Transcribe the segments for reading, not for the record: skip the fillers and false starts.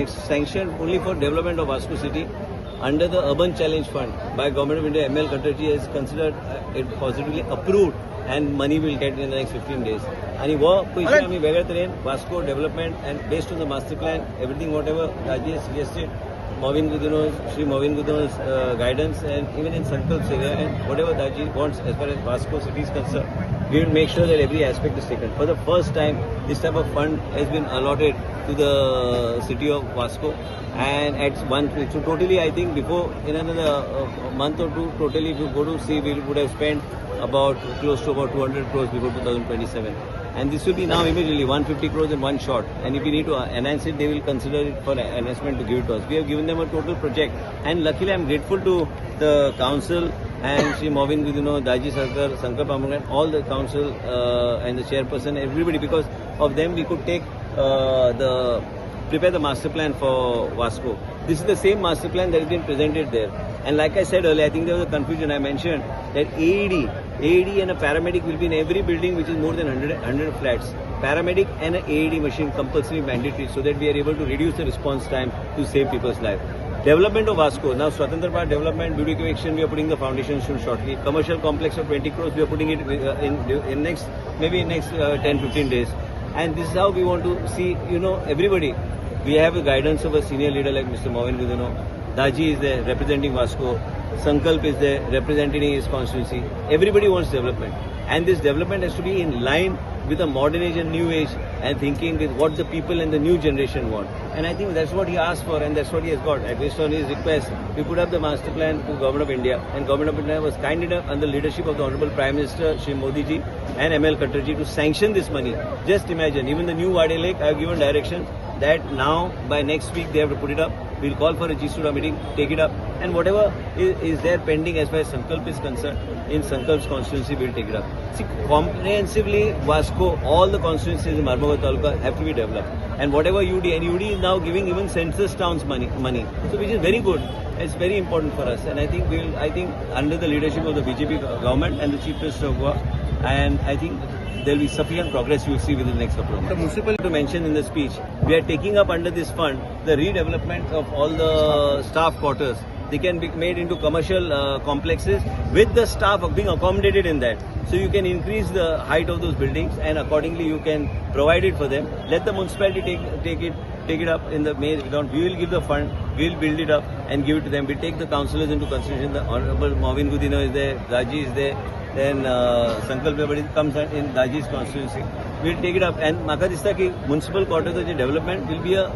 sanctioned only for development of Vasco city under the Urban Challenge Fund by Government of India. ML Khattarji has considered it positively approved, and money will get in the next 15 days. आणि वो पैसे आम्ही वेगळ्या तरेन Vasco development and based on the master plan everything what ever Raji has suggested, Movin Gudino's guidance, and even in Sankalp's area, and whatever Daji wants as far as Vasco city is concerned, we will make sure that every aspect is taken. For the first time, this type of fund has been allotted to the city of Vasco, and at one place. So totally, I think before in another month or two, totally if you go to see, we would have spent about close to about 200 crores before 2027. And this will be now immediately 150 crores in one shot. And if we need to enhance it, they will consider it for enhancement to give it to us. We have given them a total project. And luckily, I'm grateful to the council and Shri Movin Gudino, Daji Sarkar, Sankalp Amangan, all the council and the chairperson, everybody. Because of them, we could take prepare the master plan for Vasco. This is the same master plan that has been presented there. And like I said earlier, I think there was a confusion. I mentioned that AED and a paramedic will be in every building which is more than 100 flats. Paramedic and an AED machine compulsory mandatory, so that we are able to reduce the response time to save people's lives. Development of Vasco. Now Swatantra Park development, beautification, we are putting the foundation soon shortly. Commercial complex of 20 crores, we are putting it in next 10-15 days. And this is how we want to see, everybody. We have a guidance of a senior leader like Mr. Movin Gudino. Daji is there representing Vasco. Sankalp is there representing his constituency. Everybody wants development. And this development has to be in line with the modern age and new age, and thinking with what the people and the new generation want. And I think that's what he asked for, and that's what he has got. And based on his request, we put up the master plan to Government of India, and Government of India was kind enough under the leadership of the Honorable Prime Minister Shri Modi ji and ML Khattarji to sanction this money. Just imagine, even the new Wadi Lake, I have given direction that now by next week they have to put it up. We'll call for a G-Studa meeting, take it up, and whatever is there pending as far as Sankalp is concerned, in Sankalp's constituency, we'll take it up. See, comprehensively, Vasco, all the constituencies in Marmugao Taluka have to be developed. And whatever UD, and UD is now giving even census towns money. So which is very good. It's very important for us. And I think under the leadership of the BJP government and the Chief Minister of Goa, and I think there will be sufficient progress you will see within the next couple of months. The municipal to mention in the speech, we are taking up under this fund the redevelopment of all the staff quarters. They can be made into commercial complexes with the staff being accommodated in that. So you can increase the height of those buildings, and accordingly you can provide it for them. Let the municipality take it up in the main account. We will give the fund, we will build it up and give it to them. We take the councillors into consideration. The Honorable Movin Gudino is there, Raji is there. Then Sankalp comes in Daji's constituency. We'll take it up, and Maka dista ki municipal quarters development will be a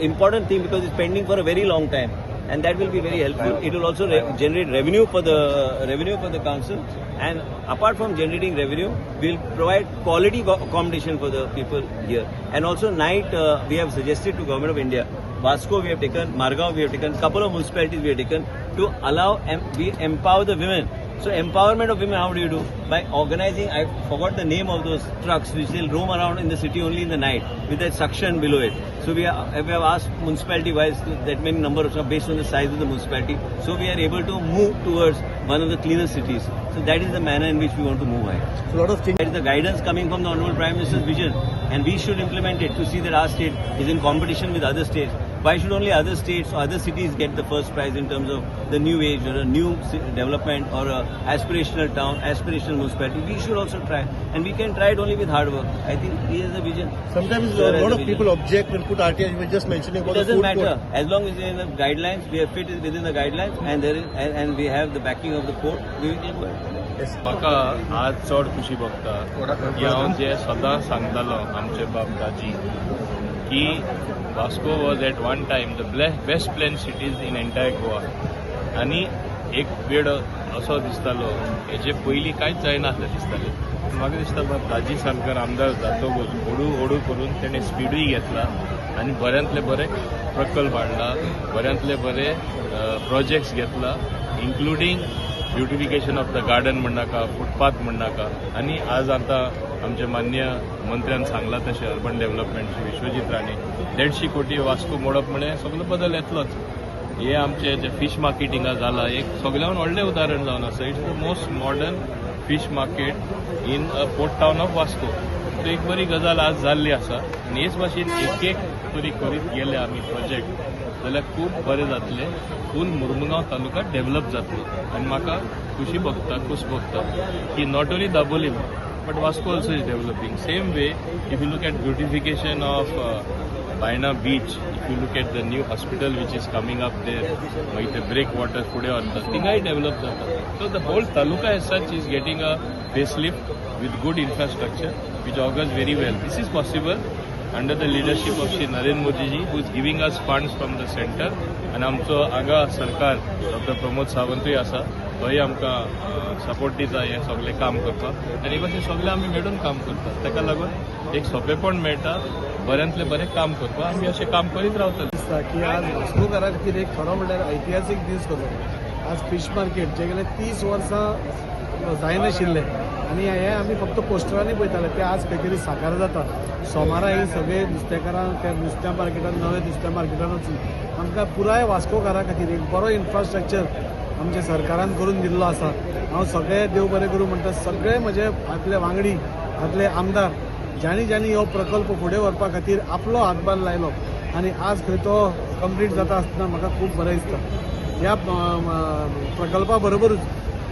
important thing because it's pending for a very long time, and that will be very helpful. It will also generate revenue for the council, and apart from generating revenue, we'll provide quality accommodation for the people here. And also night, we have suggested to Government of India, Vasco we have taken, Margao we have taken, couple of municipalities we have taken to allow we empower the women. So empowerment of women, how do you do? By organizing, I forgot the name of those trucks which will roam around in the city only in the night with that suction below it. So we have asked municipality wise that many number of trucks based on the size of the municipality. So we are able to move towards one of the cleaner cities. So that is the manner in which we want to move ahead. So a lot of things. That is the guidance coming from the Honorable Prime Minister's vision, and we should implement it to see that our state is in competition with other states. Why should only other states or other cities get the first prize in terms of the new age or a new development or a aspirational town, aspirational municipality? We should also try, and we can try it only with hard work. I think he has a vision. Sometimes a lot of people object when put RTI. You were just mentioning about it doesn't the food matter court. As long as it's in the guidelines, we are fit within the guidelines, and we have the backing of the court. We will go ahead. म्हाका आज चड खुशी भोगता की हांव जे सदां सांगतालो आमचे बाब दाजी की Vasco was at one time the best plan cities in entire Goa, आनी एक वेळ असो दिसतालो हेजे पयलीं कांयच जायनासलें दिसतालें. म्हाका दिसता बाब दाजी सरकार आमदार जातकूच हळू हळू करून तेणें स्पीडूय घेतला आनी बऱ्यांतले बरे प्रकल्प हाडला, बऱ्यांतले बरे प्रोजेक्ट्स घेतला, including beautification of the garden म्हणनाका, फुटपाथ म्हणनाका. आणि आज आता आमच्या मान्य मंत्र्यान सांगला तशें अर्बन डेव्हलपमेंट विश्वजीत राणे 150 कोटी वास्को मोडप म्हळ्यार सगळो बदल येतलोच. हे आमचे जे फीश मार्केट हिंगा जाला एक सगळ्यान व्हडलें उदाहरण जावन आसा. It's the most modern fish market in a port town of Vasco. So एक बरी गजाल आज जाल्ली आसा आनी हेच भाशेन एक एक तरी करीत गेले आमी प्रोजेक्ट जाल्यार खूब बरें जातलें. फूल मुर्मुगांव तालुका डेव्हलप जातलो आनी म्हाका खुशी भोगता की not only Dabolim but Vasco also is developing. Same way, if you look at beautification of Baina Beach, if you look at the new hospital which is coming up there, with the breakwater pude anta, tingai develop jata. So the whole taluka as such is getting a facelift with good infrastructure, which augurs very well. This is possible under the leadership of Shri Narendra Modi ji, who is giving us funds from the center, and आमचो आगा सरकार doctor Pramod सावंतूय आसा, तोय आमकां support दिता हे सगळे काम करपाक आनी भाशेन सगळे आमी मेळून काम करतात. ताका लागून एक सोंपेपण मेळटा बऱ्यांतले बरें काम करपाक. आमी अशें काम करीत रावतले. दिसता की आज वास्कोकारा खातीर एक खरो म्हणल्यार ऐतिहासीक दीस कसो. आज फिश मार्केट जे गेले 30 वर्सां जायनाशिल्ले आनी हे आमी फक्त पोस्टरांनी पळयताले ते आज खंय तरी साकार जाता. सोमारा ही सगळे नुस्तेकारां त्या नुस्त्या मार्केटान नवे नुस्त्या मार्केटान वचून आमकां पुराय वास्कोकारा खातीर एक बरो इन्फ्रास्ट्रक्चर आमच्या सरकारान करून दिल्लो आसा. हांव सगळे देव बरें करूं म्हणटा सगळे म्हजे आपले वांगडी आपले आमदार ज्यांनी हो प्रकल्प फुडें व्हरपा खातीर आपलो हातभार लायलो आनी आज खंय तो कंप्लीट जाता आसतना म्हाका खूब बरें दिसता. ह्या प्रकल्पा बरोबरूच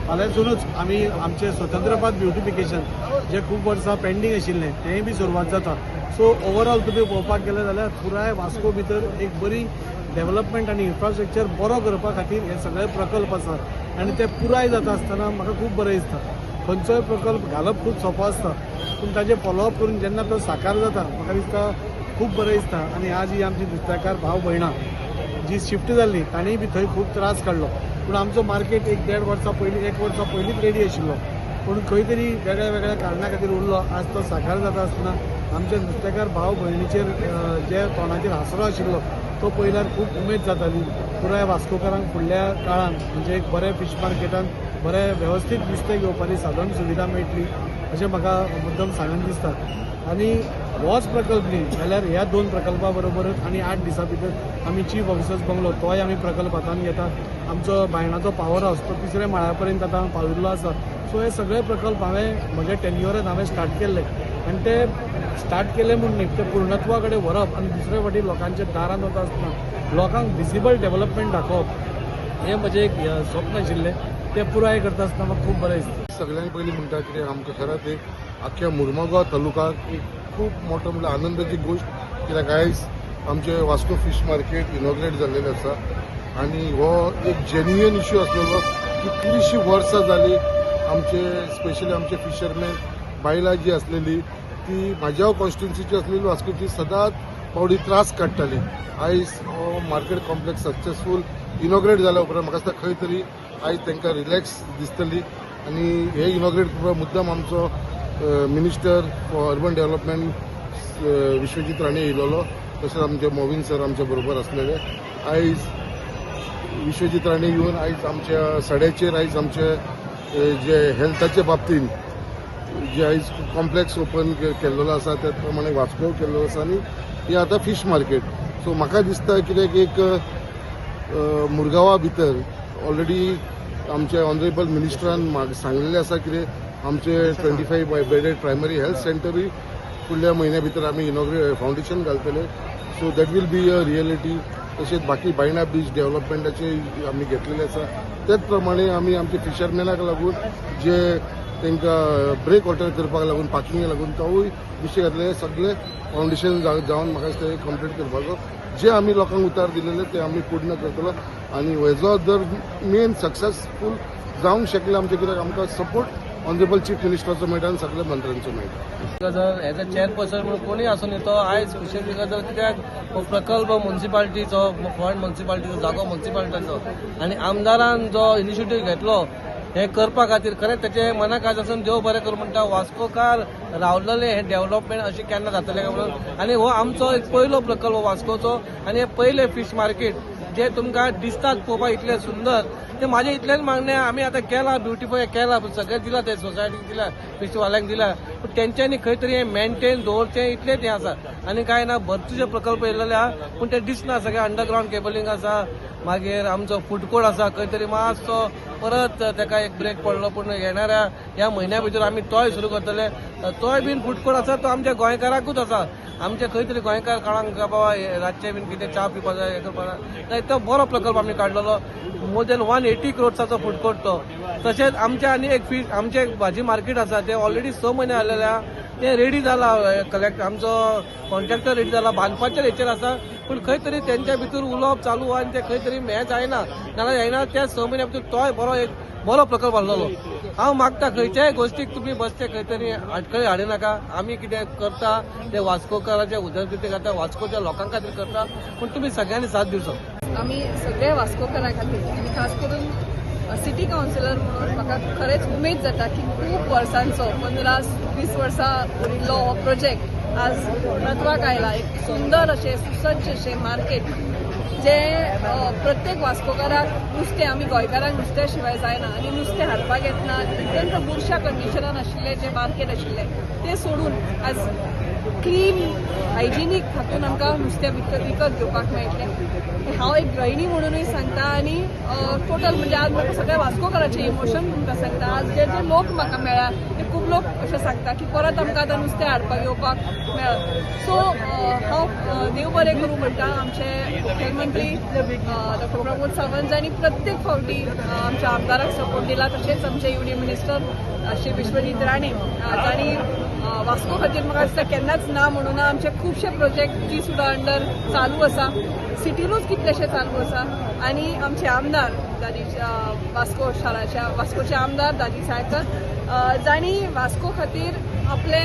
फाल्यांसूनच आमी आमचे स्वतंत्रपाद ब्युटिफिकेशन जे खूब वर्सां पेंडींग आशिल्लें तेंय बी सुरवात जाता. सो ओवरऑल तुमी पळोवपाक गेले जाल्यार पुराय वास्को भितर एक बरी डेव्हलपमेंट आनी इन्फ्रास्ट्रक्चर बरो करपा खातीर हे सगळे प्रकल्प आसात आनी ते पुराय जाता आसतना म्हाका खूब बरें दिसता. खंयचोय प्रकल्प घालप खूब सोंपो आसता पूण ताजें फॉलोअप करून जेन्ना तो साकार जाता म्हाका दिसता खूब बरें दिसता. आनी आज ही आमची नुस्तेकार भाव भयणां जी शिफ्ट जाल्ली तांणीय बी थंय खूब त्रास काडलो पूण आमचो मार्केट एक 1.5 वर्सां पयलीं 1 वर्सां पयलींच रेडी आशिल्लो पूण खंय तरी वेगळ्या वेगळ्या कारणां खातीर उरलो. आज तो साकार जाता आसतना आमच्या नुस्तेकार भाव भयणीचेर जे तोंडाचेर हांसरो आशिल्लो तो पळयल्यार खूब उमेद जाताली. पुराय वास्कोकारांक फुडल्या काळान म्हणजे एक बरें फिश मार्केटान बरें वेवस्थीत नुस्तें घेवपाची साधन सुविधा मेळटली अशें म्हाका मुद्दम सांगन दिसता. आनी होच प्रकल्प न्ही जाल्यार ह्या 2 प्रकल्पा बरोबरच आनी 8 दिसां भितर आमी चीफ ऑफिसर्स बंगलो तोय आमी प्रकल्प हातान घेता. आमचो बायणाचो पावर हावस तो 3ऱ्या माळ्या पर्यंत आतां पाविल्लो आसा. सो हे सगळे प्रकल्प हांवें म्हज्या टेन्युअरान हांवें स्टार्ट केल्ले आनी ते स्टार्ट केले म्हूण न्ही ते पूर्णत्वा कडेन व्हरप आनी दुसरे फावटी लोकांच्या दारान वता आसतना लोकांक विजिबल डेव्हलपमेंट दाखोवप हें म्हजें एक स्वप्न आशिल्लें ते पुराय करता आसतना म्हाका खूब बरें दिसता. सगळ्यांनी पयलीं म्हणटा कितें आमकां खरेंच एक आख्ख्या मुर्मुगांव तालुक्याक एक खूब मोठो म्हणल्यार आनंदाची गोश्ट कित्याक आयज आमचे वास्को फिश मार्केट इनॉग्रेट जाल्लेलें आसा आनी हो एक जेन्युइन इश्यू आसलेलो. कितलींशीं वर्सां जालीं आमचे स्पेशली आमचे फिशरमॅन बायलां जी आसलेली ती म्हाज्या कॉन्स्टिट्युन्सीची आसलेली वास्कोची सदांच फावटी त्रास काडटाली. आयज हो मार्केट कॉम्प्लेक्स सक्सेसफूल इनॉग्रेट जाल्या उपरांत म्हाका दिसता खंय तरी आयज तांकां रिलॅक्स दिसतली आनी हे इनॉग्रेट करपाक मुद्दम आमचो minister for urban development Vishwajit Rane येयलोलो तशेंच आमचे मोविन सर आमच्या बरोबर आसलेले. आयज विश्वजीत राणे येवन आयज आमच्या सड्याचेर आयज आमचे जे हेल्थाच्या बाबतीन जे आयज कॉम्प्लेक्स ओपन केल्लो आसा त्या प्रमाणे वास्को केल्लो आसा आनी हे आतां फिश मार्केट. सो म्हाका दिसता कित्याक एक मुरगांवा भितर ऑलरेडी आमचे ऑनरेबल मिनिस्टरान म्हाका सांगलेलें आसा कितें आमचे 25 बेडेड प्रायमरी हेल्थ सेंटरूय फुडल्या म्हयन्या भितर आमी इनॉग्रेट फावंडेशन घालतले. So that will be a reality. तशेंच बाकी बायणा बीच डेव्हलपमेंटाचे आमी घेतलेले आसा त्याच प्रमाणे आमी आमचे फिशरमॅनाक लागून जे तांकां ब्रेक वॉटर करपाक लागून पार्किंगाक लागून तोवूय विशय घातले. सगळे फावंडेशन जावन म्हाका दिसता कंप्लीट करपाचो जे आमी लोकांक उतार दिलेले ते आमी पूर्ण करतलो आनी हेजो जर मेन सक्सेसफूल जावंक शकले आमचे कित्याक आमकां सपोर्ट ऑनरेबल चीफ मिनिस्टराचो मेळटा आनी सगळ्या मंत्र्यांचो मेळटा. जर एज अ चेअरपर्सन म्हणून कोणी आसूं तो आयज खुशेली गजाल कित्याक हो प्रकल्प म्युन्सिपाल्टीचो फंड म्युन्सिपाल्टीचो जागो म्युन्सिपाल्टीचो आनी आमदारान जो इनिशिएटीव घेतलो हे करपा खातीर खरेंच तेचे मनाक आज आसून देव बरें करूं म्हणटा. वास्कोकार रावलेले हे डेव्हलपमेंट अशें केन्ना जातलें काय म्हणून आनी हो आमचो एक पयलो प्रकल्प वास्कोचो आनी हे पयले फिश मार्केट जे तुमकां दिसतात पळोवपाक इतलें सुंदर ते म्हाजें इतलेंच मागणें आमी आतां केलां ब्युटिफाय केलां सगळें दिलां ते सोसायटीक दिलां फिशवाल्यांक दिलां पूण तेंच्यांनी खंय तरी हें मेंटेन दवरचें इतलेंच हें आसा आनी कांय ना भरपूरचे प्रकल्प येयलेले आहा पूण ते दिसना. सगळें अंडरग्रावंड केबलिंग आसा मागीर आमचो फूड कोर्ट आसा खंय तरी मातसो परत ताका एक ब्रेक पडलो पूण येणाऱ्या ह्या म्हयन्या भितर आमी तोय सुरू करतले तोय बीन फूड कोर्ट आसा तो आमच्या गोंयकारांकूच आसा आमचे खंय तरी गोंयकार काळांक बाबा रातचे बीन कितें च्या पिवपाक जाय हें करपाक जाय तो बरो प्रकल्प आमी काडलेलो more than 180 crores food court तो तशेंच आमचे आनी एक फीश आमचे एक भाजी मार्केट आसा ते ऑलरेडी 6 म्हयने जालेल्या ते रेडी जाला कलेक्ट आमचो कॉन्ट्रॅक्टर रेडी जाला बांदपाचेर हेचेर आसा पूण खंय तरी तेंच्या भितर उलोवप चालू आनी ते खंय तरी मॅच जायना नाल्यार जायना त्या 6 म्हयन्या भितर तोय बरो एक बरो प्रकल्प आहलेलो हांव मागता खंयच्याय गोश्टीक तुमी बसते खंय तरी आडखळी हाडिनाका आमी कितें करता ते वास्कोकाराचे उदरगती करता वास्कोच्या लोकां खातीर करता पूण तुमी सगळ्यांनी साथ दिवचो आम्ही सगळे वास्कोकारा खातीर आनी खास करून सिटी कावन्सिलर म्हणून म्हाका खरेंच उमेद जाता की खूब वर्सांचो 15-20 वर्सां उरिल्लो हो प्रोजेक्ट आज म्हत्वाक आयला एक सुंदर अशें सुसज्ज अशें मार्केट जे प्रत्येक वास्कोकाराक नुस्तें आमी गोंयकारांक नुस्त्या शिवाय जायना आनी नुस्तें हाडपाक येतना अत्यंत बुरश्या कंडिशनान आशिल्लें जें मार्केट आशिल्लें तें सोडून आज क्लीन हायजिनीक हातून आमकां नुस्तें विकत घेवपाक मेळटलें हांव एक गृहिणी म्हणूनय सांगता आनी टोटल म्हणजे आज म्हाका सगळ्या वास्कोकाराचें इमोशन तुमकां सांगता आज जे जे लोक म्हाका मेळ्ळा ते खूब लोक अशें सांगता की परत आमकां आतां नुस्तें हाडपाक येवपाक मेळत सो हांव देव बरें करूं म्हणटा आमचे मुखेलमंत्री डॉ प्रमोद सावंत जांणी प्रत्येक फावटी आमच्या आमदाराक सपोर्ट दिला तशेंच आमचे युनियन मिनिस्टर श्री विश्वजीत राणे जांणी वास्को खातीर म्हाका दिसता केन्नाच ना म्हणून आमचे खुबशे प्रोजेक्ट जी सुद्दां अंडर चालू आसा सिटीनूच कितलेशे चालू आसा आनी आमचे आमदार दादी वास्को शाराच्या वास्कोचे आमदार दादी साळकर जांणी वास्को खातीर आपले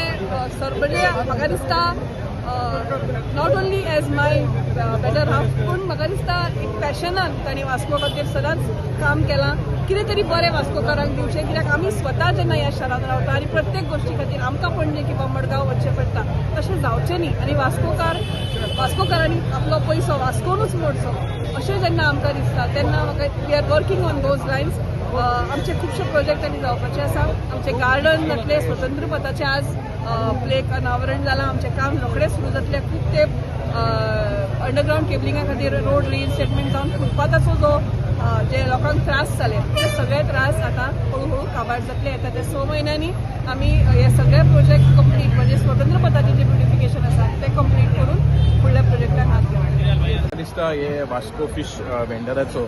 सरबडे म्हाका दिसता not only as my better half पूण म्हाका दिसता एक पॅशनान तांणी वास्को खातीर सदांच काम केलां कितें तरी बरें वास्कोकारांक दिवचें कित्याक आमी स्वता जेन्ना ह्या शारांत रावता आनी प्रत्येक गोश्टी खातीर आमकां पणजे किंवा मडगांव वचचें पडटा तशें जावचें न्ही आनी वास्कोकारांनी आपलो पयसो वास्कोनूच मोडचो अशें जेन्ना आमकां दिसता तेन्ना म्हाका we are working on those lines आमचे खुबशे प्रोजेक्ट आनी जावपाचे आसा आमचे गार्डन जातले स्वतंत्र पथाचे आज प्लेक अनावरण जालां आमचें काम रोखडेंच सुरू जातलें खूब ते अंडरग्रावंड केबलिंगा खातीर रोड रिइन्स्टेटमेंट जावन फुटपाथाचो जो जे लोकांक त्रास जाले ते सगळे त्रास आतां हळू काबार जातले येता ते 6 म्हयन्यांनी आमी हे सगळे प्रोजेक्ट कंप्लीट म्हणजे स्वतंत्र पथाचें जे ब्युटिफिकेशन आसा ते कंप्लीट करून फुडल्या प्रोजेक्टाक हात घेवं म्हाका दिसता हे वास्को फीश वेंडराचो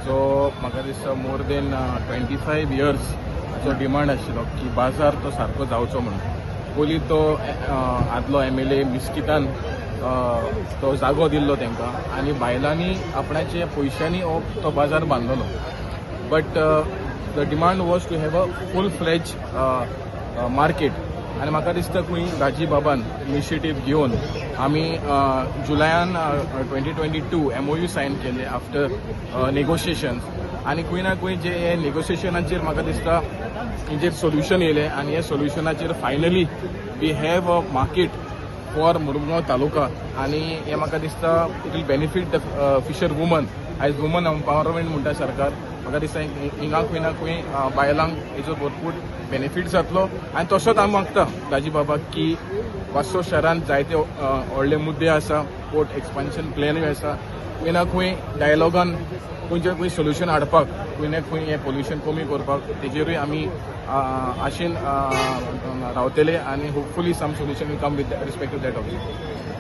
जो म्हाका दिसता मोर देन 25 years जो डिमांड आशिल्लो की बाजार तो सारको जावचो म्हणून पयलीं तो आदलो MLA मिस्कितान तो जागो दिल्लो तांकां आनी बायलांनी आपणाचे पयशांनी तो बाजार बांदलोलो but the demand was to have a full fledge market आनी म्हाका दिसता खंय राजीव बाबान इनिशिएटीव घेवन आमी जुलयान 2022 MOU सायन केले आफ्टर नेगोशिएशन्स आनी खंय ना खंय जे हे नेगोशिएशनाचेर म्हाका दिसता हेजेर सोल्युशन येयलें आनी हे सोल्युशनाचेर finally we have a market for Mormugao taluka आनी हे म्हाका दिसता it will benefit the fisher women आयज वुमन एम्पावरमेंट म्हणटा सरकार म्हाका दिसता हिंगा खंय ना खंय बायलांक हेजो भरपूर बेनिफीट जातलो आनी तसोच हांव मागता दाजी बाबाक की वास्को शारांत जायते व्हडले मुद्दे आसा पोर्ट एक्सपान्शन प्लॅनूय आसा खंय ना खंय डायलॉगान खंयचे खंय सोल्युशन हाडपाक खंय ना खंय हें पोल्युशन कमी करपाक तेजेरूय आमी आशेन रावतले आनी hopefully some solution will come with respect to that also